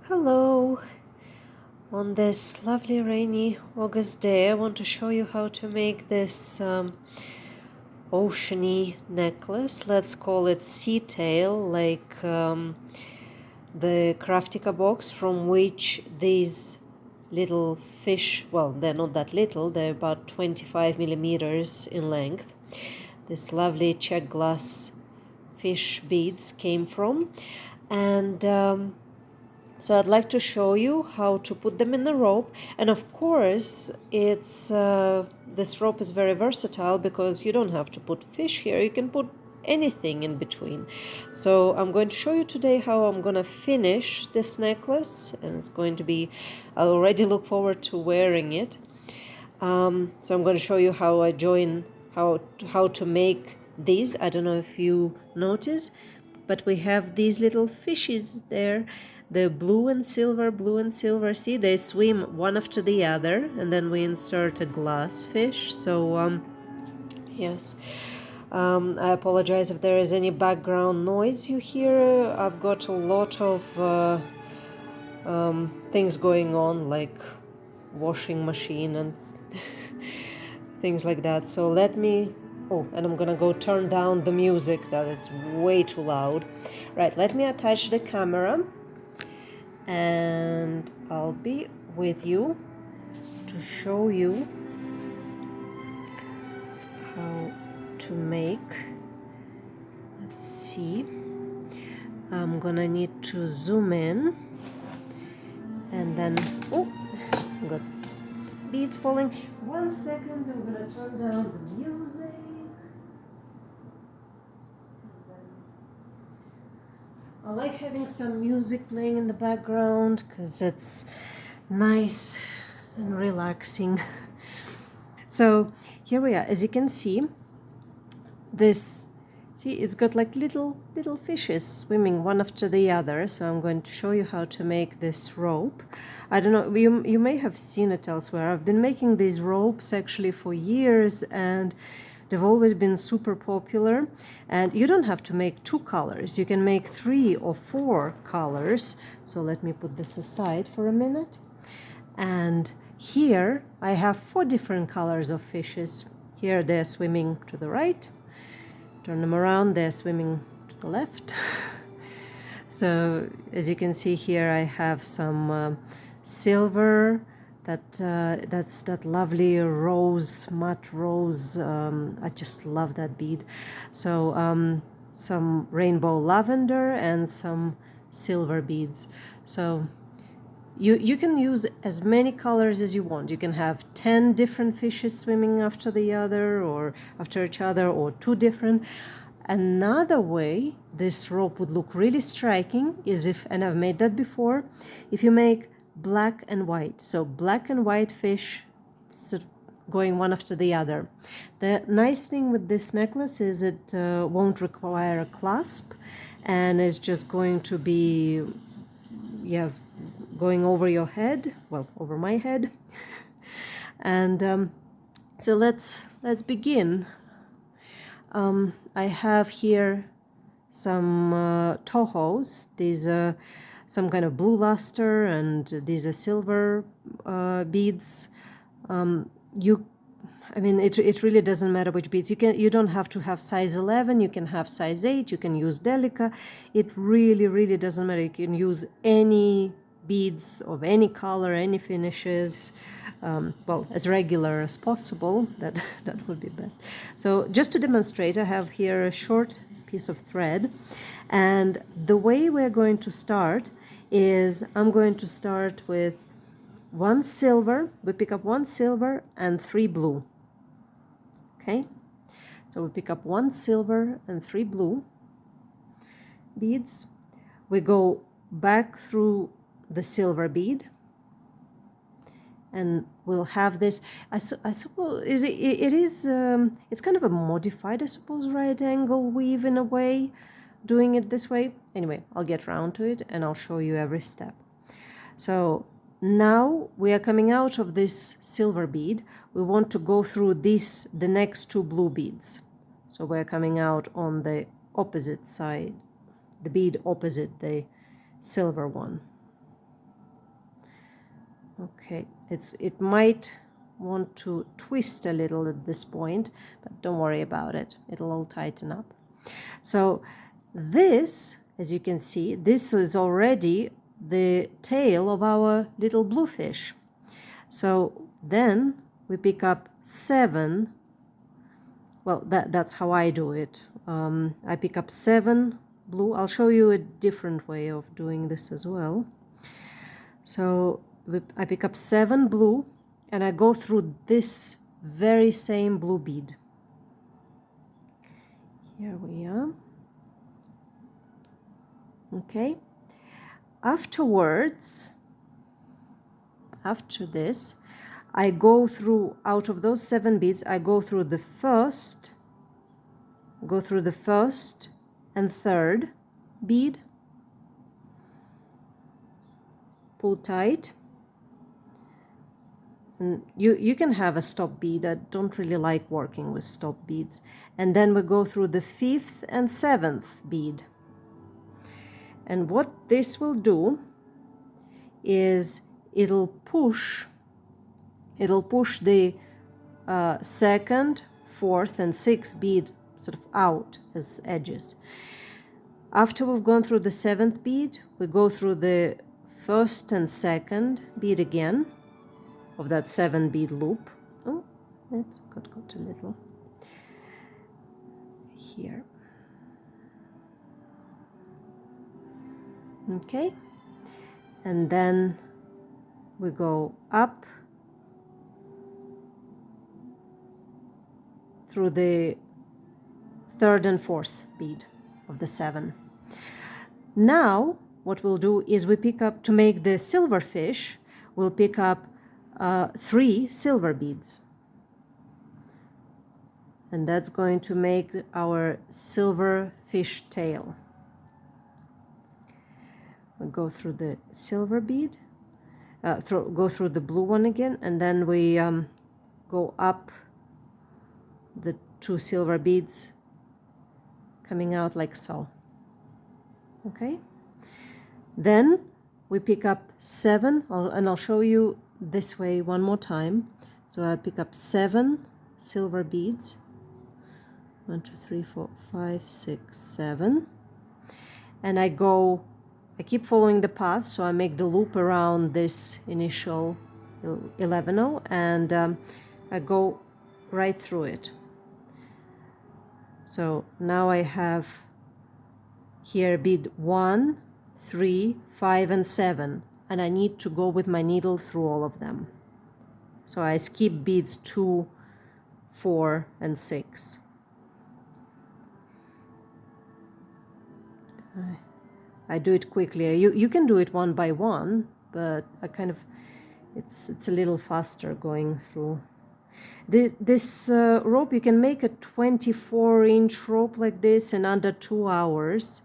Hello! On this lovely rainy August day, I want to show you how to make this oceany necklace. Let's call it sea tail, like the Craftica box from which these little fish, well, they're not that little, they're about 25 millimeters in length. This lovely check glass fish beads came from. And so I'd like to show you how to put them in the rope. And of course, this rope is very versatile because you don't have to put fish here. You can put anything in between. So I'm going to show you today how I'm going to finish this necklace. And it's going to be, I already look forward to wearing it. So I'm going to show you how I join, how to make these. I don't know if you notice, but we have these little fishes there. The blue and silver, see, they swim one after the other, and then we insert a glass fish. So, yes, I apologize if there is any background noise you hear. I've got a lot of things going on, like washing machine and things like that. So let me, oh, and I'm gonna go turn down the music, that is way too loud. Right, let me attach the camera. And I'll be with you to show you how to make. Let's see. I'm gonna need to zoom in, and then got beads falling. 1 second, I'm gonna turn down the music. I like having some music playing in the background because it's nice and relaxing. So here we are. As you can see, it's got like little fishes swimming one after the other. So I'm going to show you how to make this rope. I don't know, you may have seen it elsewhere. I've been making these ropes actually for years, and they've always been super popular. And you don't have to make 2 colors. You can make 3 or 4 colors. So let me put this aside for a minute. And here I have 4 different colors of fishes. Here they're swimming to the right. Turn them around, they're swimming to the left. So as you can see here, I have some silver. That's that lovely rose, matte rose. I just love that bead. So some rainbow lavender and some silver beads. So you can use as many colors as you want. You can have 10 different fishes swimming after the other, or after each other, or 2 different. Another way this rope would look really striking is if, and I've made that before, if you make black and white. So black and white fish going one after the other. The nice thing with this necklace is it won't require a clasp, and it's just going to be, going over your head, well, over my head. And so let's begin. I have here some Tohos. These are some kind of blue luster, and these are silver beads. It really doesn't matter which beads. You don't have to have size 11. You can have size 8. You can use Delica. It really doesn't matter. You can use any beads of any color, any finishes. Well, as regular as possible. That would be best. So just to demonstrate, I have here a short piece of thread, and the way we're going to start is I'm going to start with 1 silver. We pick up 1 silver and 3 blue. Okay, so we pick up 1 silver and 3 blue beads. We go back through the silver bead, and we'll have this. I suppose it is. It's kind of a modified, I suppose, right angle weave in a way, doing it this way. Anyway, I'll get round to it and I'll show you every step. So now we are coming out of this silver bead. We want to go through the next 2 blue beads. So we're coming out on the opposite side, the bead opposite the silver one. Okay, it might want to twist a little at this point, but don't worry about it. It'll all tighten up. So this, as you can see, this is already the tail of our little bluefish. So then we pick up 7. Well, that's how I do it. I pick up 7 blue. I'll show you a different way of doing this as well. So I pick up 7 blue and I go through this very same blue bead. Here we are. Okay. Afterwards, after this, I go through, out of those 7 beads, I go through the first and third bead, pull tight, and you can have a stop bead. I don't really like working with stop beads. And then we go through the 5th and 7th bead. And what this will do is it'll push the 2nd, 4th, and 6th bead sort of out as edges. After we've gone through the 7th bead, we go through the 1st and 2nd bead again of that 7 bead loop. Oh, it's got a little here. Okay, and then we go up through the 3rd and 4th bead of the 7. Now what we'll do is we pick up, to make the silver fish, we'll pick up 3 silver beads, and that's going to make our silver fish tail. We go through the silver bead, go through the blue one again, and then we go up the 2 silver beads, coming out like so. Okay, then we pick up 7, and I'll show you this way one more time. So I pick up 7 silver beads, 1, 2, 3, 4, 5, 6, 7, and I keep following the path, so I make the loop around this initial 11-0, and I go right through it. So now I have here bead 1, 3, 5, and 7, and I need to go with my needle through all of them. So I skip beads 2, 4, and 6. I do it quickly. You can do it one by one, but I kind of, it's a little faster going through. This rope, you can make a 24-inch rope like this in under 2 hours.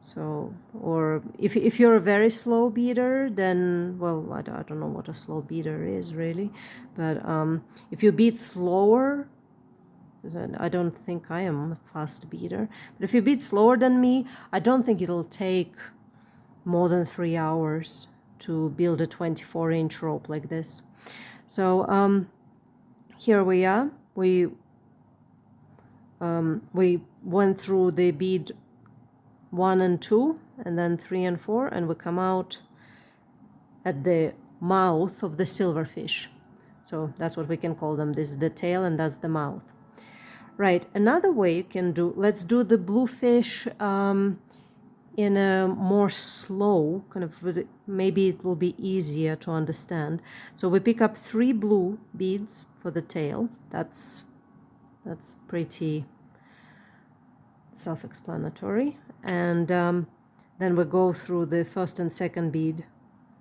So, or if you're a very slow beater, then, well, I don't know what a slow beater is really, but if you beat slower, I don't think I am a fast beater, but if you beat slower than me, I don't think it'll take more than 3 hours to build a 24-inch rope like this. So here we are. We went through the bead 1 and 2, and then 3 and 4, and we come out at the mouth of the silverfish. So that's what we can call them. This is the tail, and that's the mouth. Right, another way you can do, let's do the bluefish in a more slow, kind of, maybe it will be easier to understand. So we pick up 3 blue beads for the tail. That's pretty self-explanatory. And then we go through the 1st and 2nd bead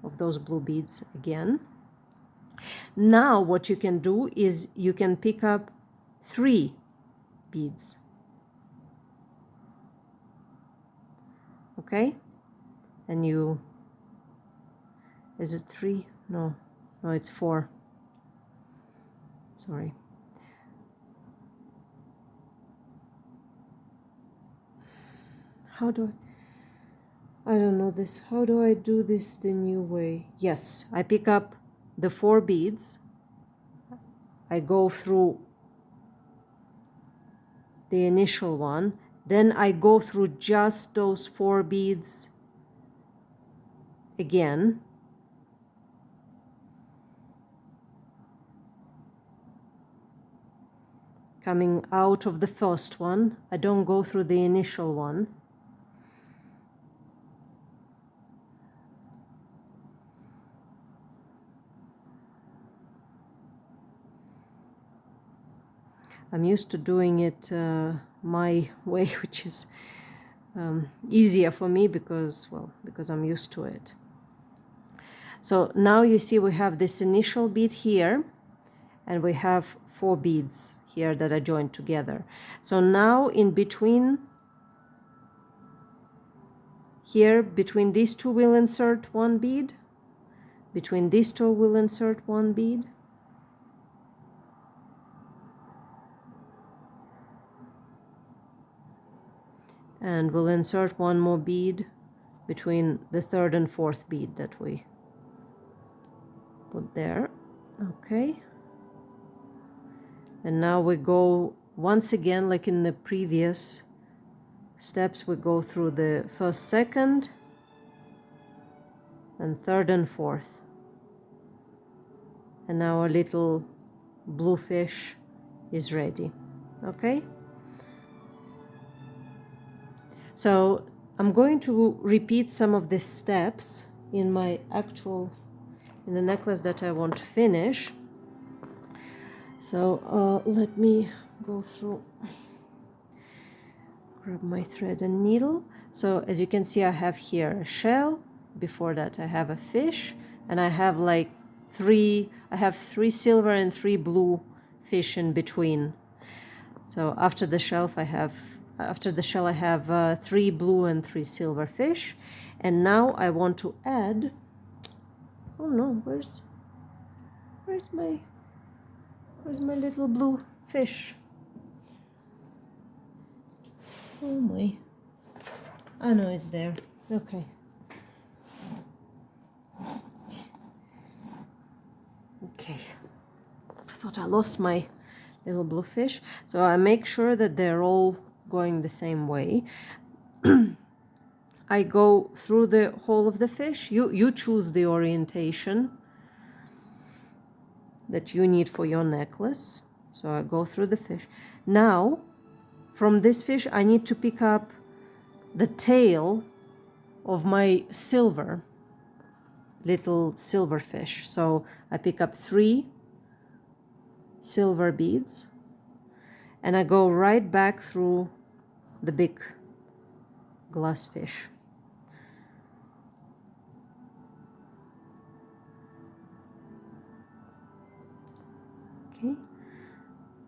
of those blue beads again. Now what you can do is you can pick up 3 beads. Okay, and you, is it 3? No, it's 4. Sorry. How do I don't know this. How do I do this the new way? Yes, I pick up the 4 beads. I go through the initial one. Then I go through just those 4 beads again. Coming out of the first one. I don't go through the initial one. I'm used to doing it my way, which is easier for me because I'm used to it. So now you see we have this initial bead here, and we have 4 beads here that are joined together. So now in between here, between these two, we'll insert 1 bead. Between these two, we'll insert 1 bead. And we'll insert 1 more bead between the 3rd and 4th bead that we put there. Okay. And now we go once again, like in the previous steps, we go through the 1st, 2nd, and 3rd and 4th. And now our little blue fish is ready. Okay? So I'm going to repeat some of the steps in my in the necklace that I want to finish. So let me go through, grab my thread and needle. So as you can see, I have here a shell. Before that I have a fish, and I have like 3 silver and 3 blue fish in between. So after the shell I have 3 blue and 3 silver fish. And now I want to add, oh no, where's my little blue fish? Oh my, I know it's there. Okay. Okay, I thought I lost my little blue fish. So I make sure that they're all going the same way. I go through the whole of the fish. You choose the orientation that you need for your necklace. So I go through the fish. Now, from this fish, I need to pick up the tail of my little silver fish. So I pick up 3 silver beads, and I go right back through the big glass fish. Okay,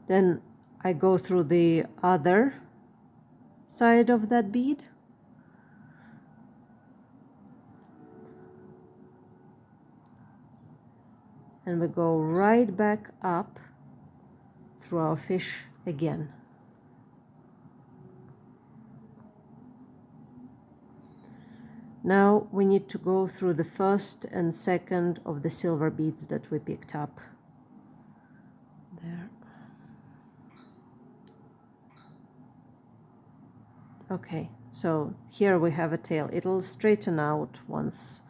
then I go through the other side of that bead, and we go right back up through our fish again. Now we need to go through the 1st and 2nd of the silver beads that we picked up. There. Okay, so here we have a tail. It'll straighten out once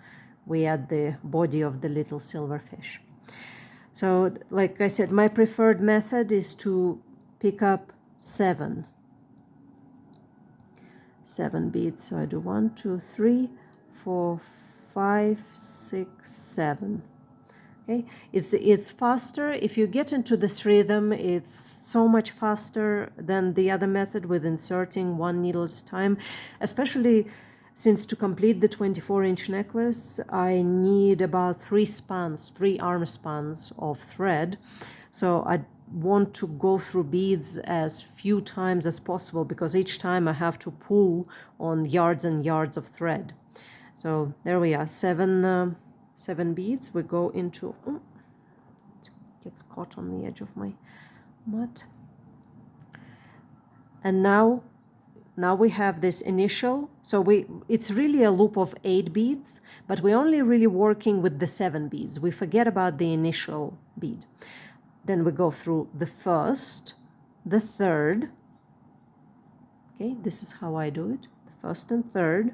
we add the body of the little silver fish. So, like I said, my preferred method is to pick up 7 beads. So I do 1, 2, 3, 4, 5, 6, 7. Okay, it's faster. If you get into this rhythm, it's so much faster than the other method with inserting 1 needle at a time, especially since to complete the 24-inch necklace, I need about 3 arm spans of thread. So I want to go through beads as few times as possible, because each time I have to pull on yards and yards of thread. So there we are, 7 beads. We go into, it gets caught on the edge of my mat. And now now we have this initial, so it's really a loop of 8 beads, but we're only really working with the 7 beads. We forget about the initial bead. Then we go through the first, the third. Okay, this is how I do it. The first and third.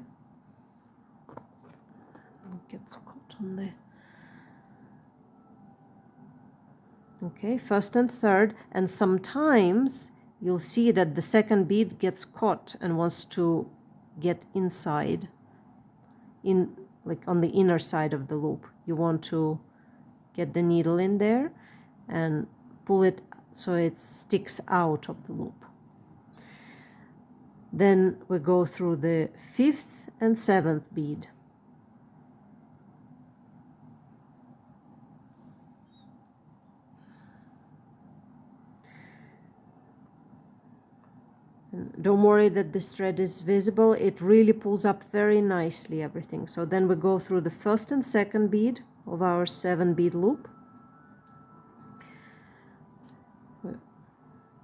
It gets caught on there. Okay, first and third, and sometimes you'll see that the second bead gets caught and wants to get inside, like on the inner side of the loop. You want to get the needle in there and pull it so it sticks out of the loop. Then we go through the 5th and 7th bead. Don't worry that this thread is visible, it really pulls up very nicely everything. So then we go through the 1st and 2nd bead of our 7 bead loop.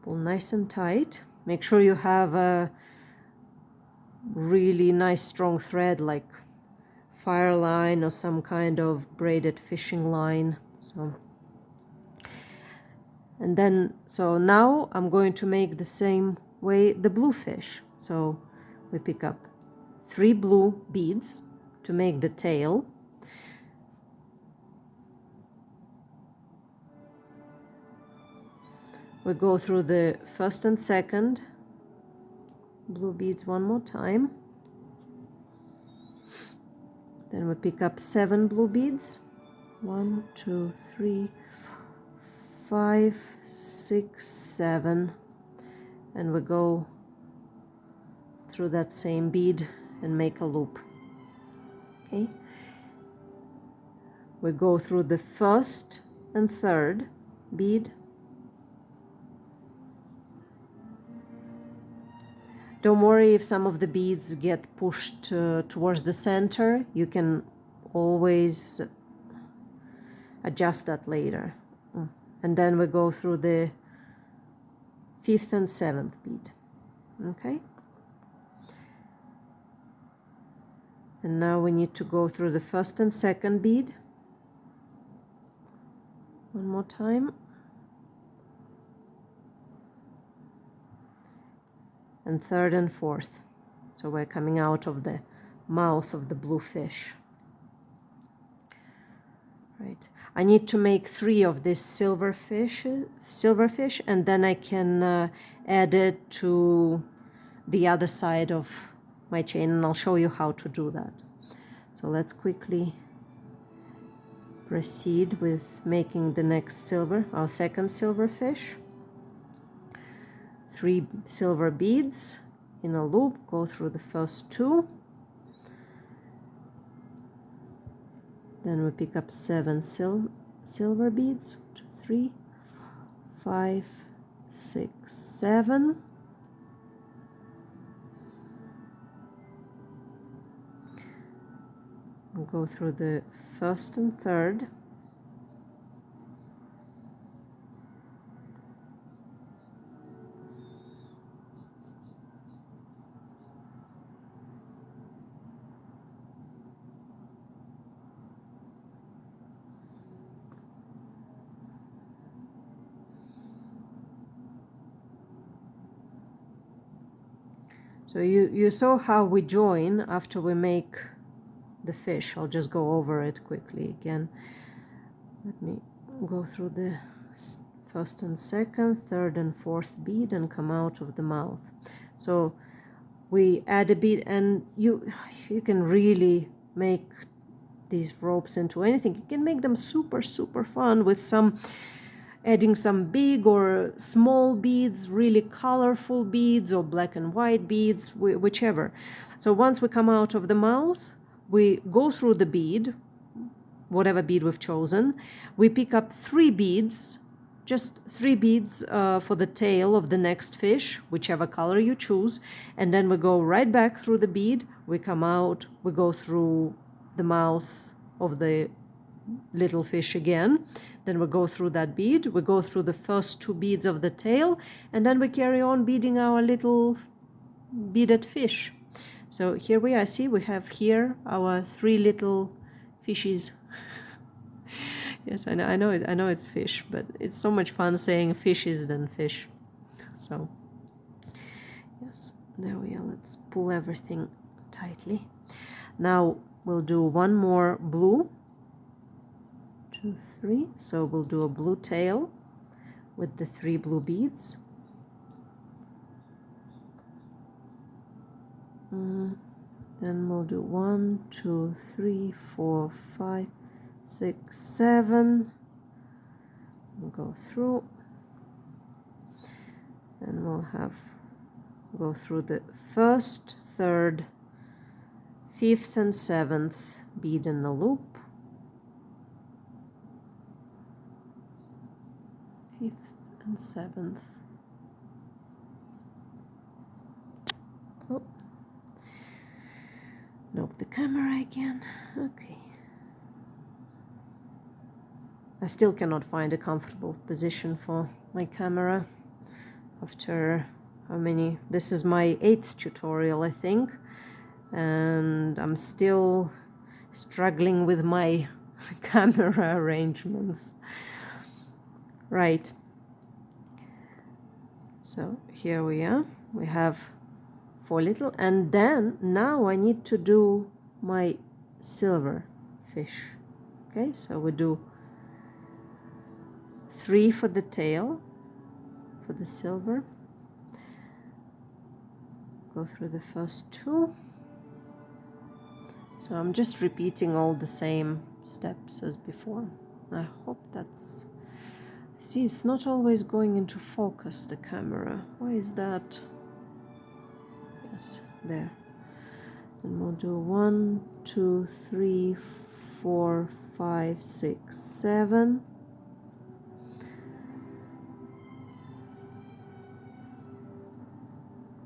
Pull nice and tight. Make sure you have a really nice strong thread like fire line or some kind of braided fishing line. And then, so now I'm going to make the same way the blue fish. So we pick up 3 blue beads to make the tail. We go through the 1st and 2nd blue beads one more time. Then we pick up 7 blue beads. 1, 2, 3, 5, 6, 7. And we go through that same bead and make a loop. Okay. We go through the 1st and 3rd bead. Don't worry if some of the beads get pushed towards the center. You can always adjust that later. And then we go through the 5th and 7th bead. Okay. And now we need to go through the 1st and 2nd bead. One more time. And 3rd and 4th. So we're coming out of the mouth of the blue fish. Right. I need to make 3 of this silver fish, and then I can add it to the other side of my chain, and I'll show you how to do that. So let's quickly proceed with making the next silver, our second silver fish. 3 silver beads in a loop, go through the first 2. Then we pick up 7 silver beads. 1, 2, 3, 5, 6, 7. We'll go through the 1st and 3rd. So you saw how we join after we make the fish. I'll just go over it quickly again. Let me go through the 1st and 2nd, 3rd and 4th bead and come out of the mouth. So we add a bead, and you can really make these ropes into anything. You can make them super fun with adding some big or small beads, really colorful beads or black and white beads, whichever. So once we come out of the mouth, we go through the bead, whatever bead we've chosen. We pick up 3 beads, just 3 beads for the tail of the next fish, whichever color you choose. And then we go right back through the bead. We come out, we go through the mouth of the little fish again. Then we go through that bead. We go through the first 2 beads of the tail. And then we carry on beading our little beaded fish. So here we are. See, we have here our 3 little fishes. Yes, I know it. I know it's fish, but it's so much fun saying fishes than fish. So yes, there we are. Let's pull everything tightly. Now we'll do one more blue. 2, 3. So we'll do a blue tail with the 3 blue beads. Then we'll do 1, 2, 3, 4, 5, 6, 7. We'll go through. Then we'll go through the 1st, 3rd, 5th, and 7th bead in the loop. 5th and 7th. Oh, nope, the camera again. Okay. I still cannot find a comfortable position for my camera after how many? This is my 8th tutorial, I think, and I'm still struggling with my camera arrangements. Right. So here we are. We have 4 little, and then now I need to do my silver fish. Okay, so we do 3 for the tail, for the silver. Go through the first 2. So I'm just repeating all the same steps as before. I hope that's... See, it's not always going into focus, the camera. Why is that? Yes, there. Then we'll do 1, 2, 3, 4, 5, 6, 7.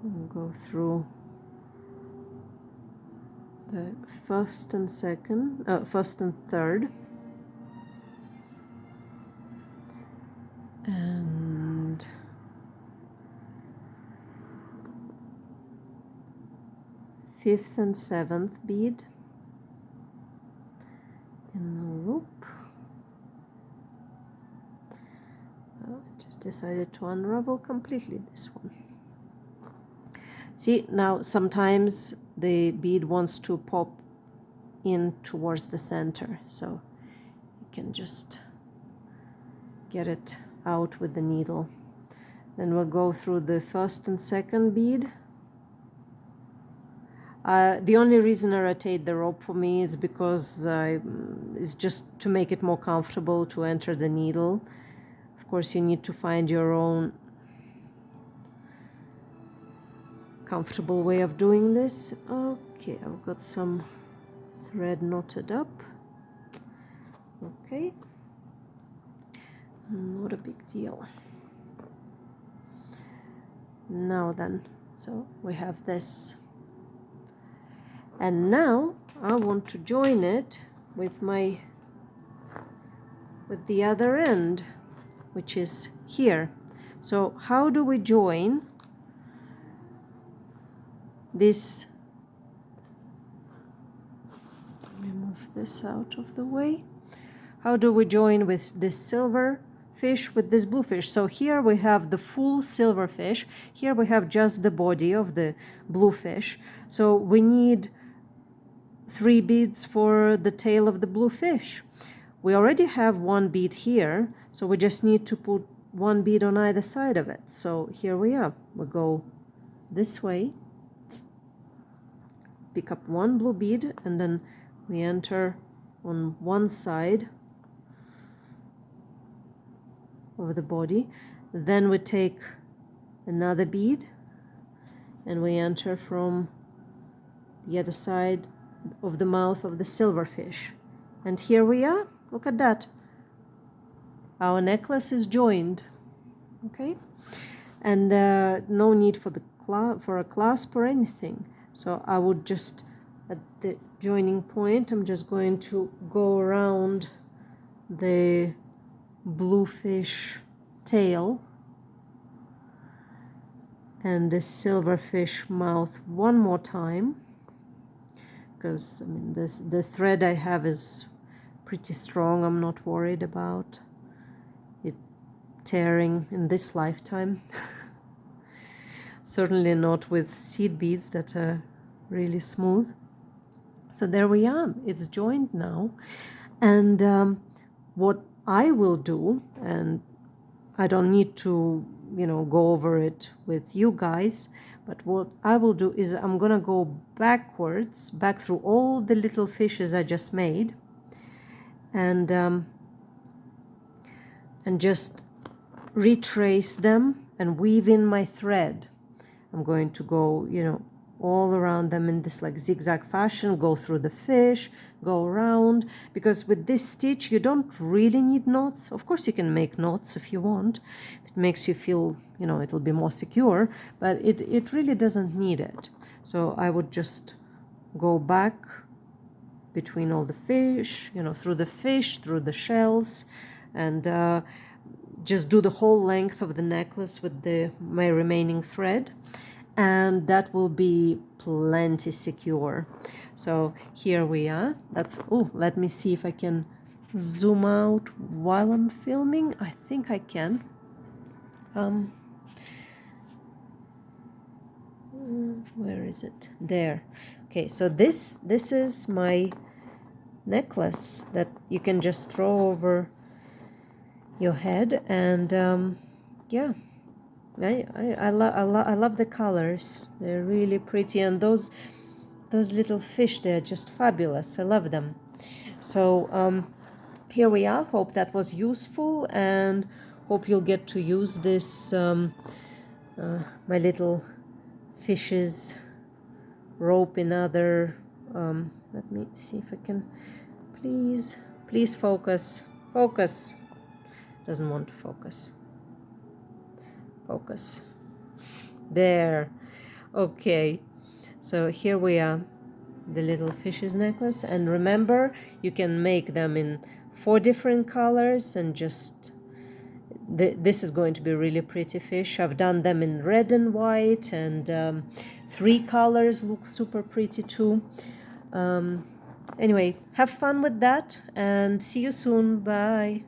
We'll go through the 1st and 2nd, 1st and 3rd. And 5th and 7th bead in the loop. I just decided to unravel completely this one. See, now sometimes the bead wants to pop in towards the center, so you can just get it out with the needle. Then we'll go through the 1st and 2nd bead. The only reason I rotate the rope for me is because it's just to make it more comfortable to enter the needle. Of course, you need to find your own comfortable way of doing this. Okay, I've got some thread knotted up. Okay, not a big deal. Now then, so we have this, and now I want to join it with the other end, which is here. So how do we join this? Let me move this out of the way. How do we join with this silver fish with this blue fish? So here we have the full silver fish. Here we have just the body of the blue fish. So we need 3 beads for the tail of the blue fish. We already have 1 bead here, so we just need to put 1 bead on either side of it. So here we are. We go this way, pick up 1 blue bead, and then we enter on one side of the body. Then we take another bead and we enter from the other side of the mouth of the silverfish. And here we are. Look at that. Our necklace is joined. Okay, and no need for a clasp or anything. So I would just, at the joining point, I'm just going to go around the bluefish tail and the silverfish mouth one more time, because I mean the thread I have is pretty strong. I'm not worried about it tearing in this lifetime. Certainly not with seed beads that are really smooth. So there we are, it's joined now. And what I will do, and I don't need to, go over it with you guys, but what I will do is I'm gonna go backwards, back through all the little fishes I just made, and just retrace them and weave in my thread. I'm going to go, all around them in this like zigzag fashion, go through the fish, go around, because with this stitch you don't really need knots. Of course you can make knots if you want. It makes you feel, it'll be more secure, but it really doesn't need it. So I would just go back between all the fish, through the fish, through the shells, and just do the whole length of the necklace with my remaining thread, and that will be plenty secure. So here we are. Let me see if I can zoom out while I'm filming. I think I can. Where is it? There. Okay, so this is my necklace that you can just throw over your head, and yeah, I love the colors. They're really pretty, and those little fish, they're just fabulous. I love them. So here we are. Hope that was useful, and hope you'll get to use this my little fishes rope in other let me see if I can, please focus. Doesn't want to focus. There. Okay, so here we are, the little fishes necklace, and remember, you can make them in 4 different colors, and just this is going to be really pretty fish. I've done them in red and white, and 3 colors look super pretty too. Anyway, have fun with that, and see you soon. Bye.